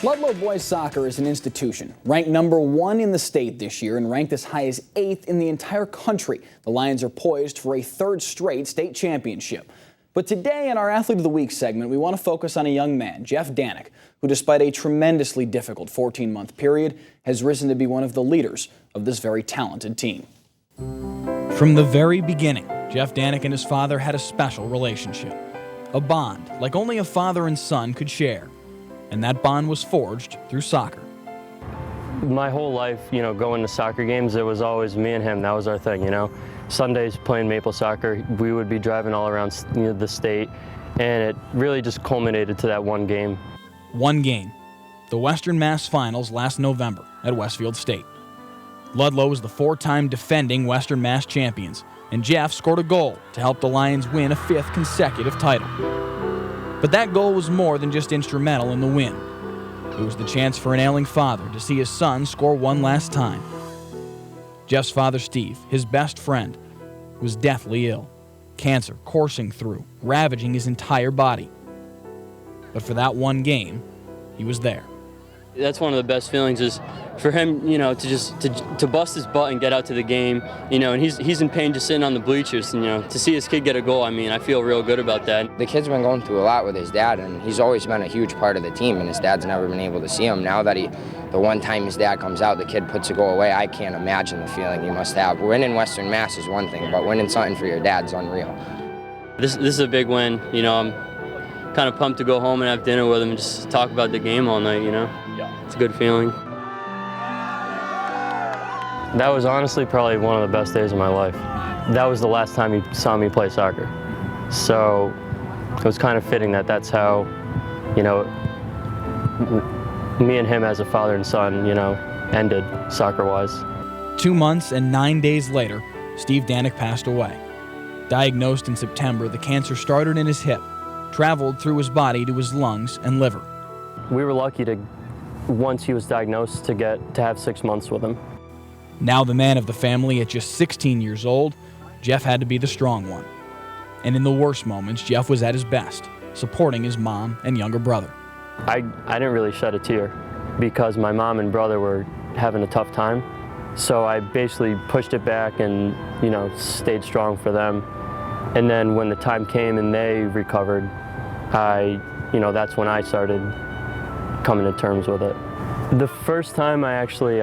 Ludlow boys soccer is an institution, ranked #1 in the state this year and ranked as high as 8th in the entire country. The Lions are poised for a third straight state championship. But today in our Athlete of the Week segment, we want to focus on a young man, Jeff Danek, who despite a tremendously difficult 14-month period, has risen to be one of the leaders of this very talented team. From the very beginning, Jeff Danek and his father had a special relationship, a bond like only a father and son could share. And that bond was forged through soccer. My whole life, going to soccer games, it was always me and him. That was our thing, Sundays playing maple soccer, we would be driving all around the state, and it really just culminated to that one game. One game, the Western Mass Finals last November at Westfield State. Ludlow was the 4-time defending Western Mass champions, and Jeff scored a goal to help the Lions win a 5th consecutive title. But that goal was more than just instrumental in the win. It was the chance for an ailing father to see his son score one last time. Jeff's father, Steve, his best friend, was deathly ill, cancer coursing through, ravaging his entire body. But for that one game, he was there. That's one of the best feelings is for him, to bust his butt and get out to the game, and he's in pain just sitting on the bleachers, and, to see his kid get a goal, I feel real good about that. The kid's been going through a lot with his dad, and he's always been a huge part of the team, and his dad's never been able to see him. Now that the one time his dad comes out, the kid puts a goal away, I can't imagine the feeling he must have. Winning Western Mass is one thing, but winning something for your dad's unreal. This is a big win, I'm kind of pumped to go home and have dinner with him and just talk about the game all night, It's a good feeling. That was honestly probably one of the best days of my life. That was the last time he saw me play soccer. So it was kind of fitting that that's how, me and him as a father and son, ended soccer-wise. 2 months and 9 days later, Steve Danek passed away. Diagnosed in September, the cancer started in his hip, traveled through his body to his lungs and liver. We were lucky to, once he was diagnosed, to have 6 months with him. Now the man of the family at just 16 years old, Jeff had to be the strong one. And in the worst moments, Jeff was at his best, supporting his mom and younger brother. I didn't really shed a tear because my mom and brother were having a tough time. So I basically pushed it back and, stayed strong for them. And then when the time came and they recovered, that's when I started coming to terms with it. The first time I actually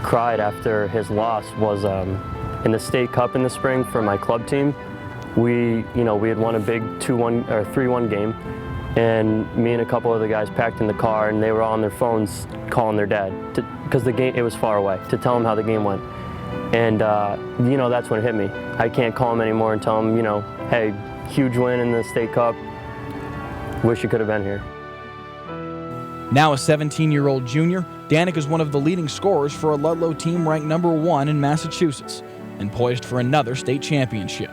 cried after his loss was in the state cup in the spring for my club team. We had won a big 2-1 or 3-1 game, and me and a couple of the guys packed in the car, and they were all on their phones calling their dad because it was far away, to tell him how the game went. And that's when it hit me. I can't call him anymore and tell him, hey, huge win in the state cup. Wish you could have been here. Now a 17-year-old junior, Danek is one of the leading scorers for a Ludlow team ranked #1 in Massachusetts and poised for another state championship.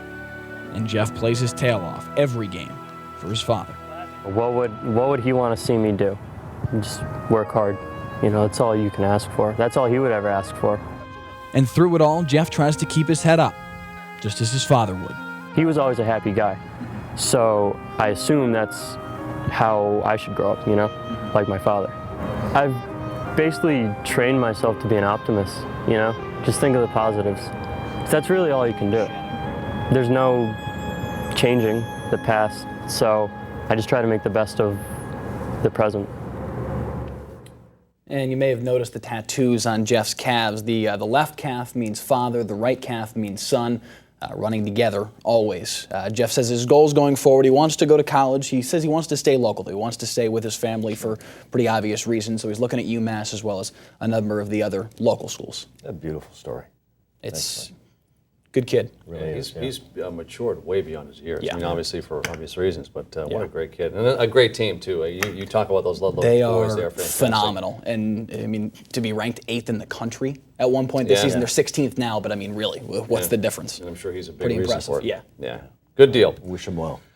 And Jeff plays his tail off every game for his father. What would he want to see me do? Just work hard. That's all you can ask for. That's all he would ever ask for. And through it all, Jeff tries to keep his head up, just as his father would. He was always a happy guy. So I assume that's how I should grow up, like my father. I've basically trained myself to be an optimist, just think of the positives. That's really all you can do. There's no changing the past, so I just try to make the best of the present. And you may have noticed the tattoos on Jeff's calves. The left calf means father, the right calf means son, running together always. Jeff says his goals going forward, he wants to go to college. He says he wants to stay local. He wants to stay with his family for pretty obvious reasons. So he's looking at UMass as well as a number of the other local schools. A beautiful story. It's good kid. Really is, he's matured way beyond his years. Yeah. Obviously for obvious reasons, but what a great kid. And a great team, too. You talk about those Ludlow boys. They are phenomenal. And, to be ranked 8th in the country at one point this season. They're 16th now, but, really, what's the difference? And I'm sure he's a big Pretty reason impressive. for it. Yeah. Yeah. Good deal. Wish him well.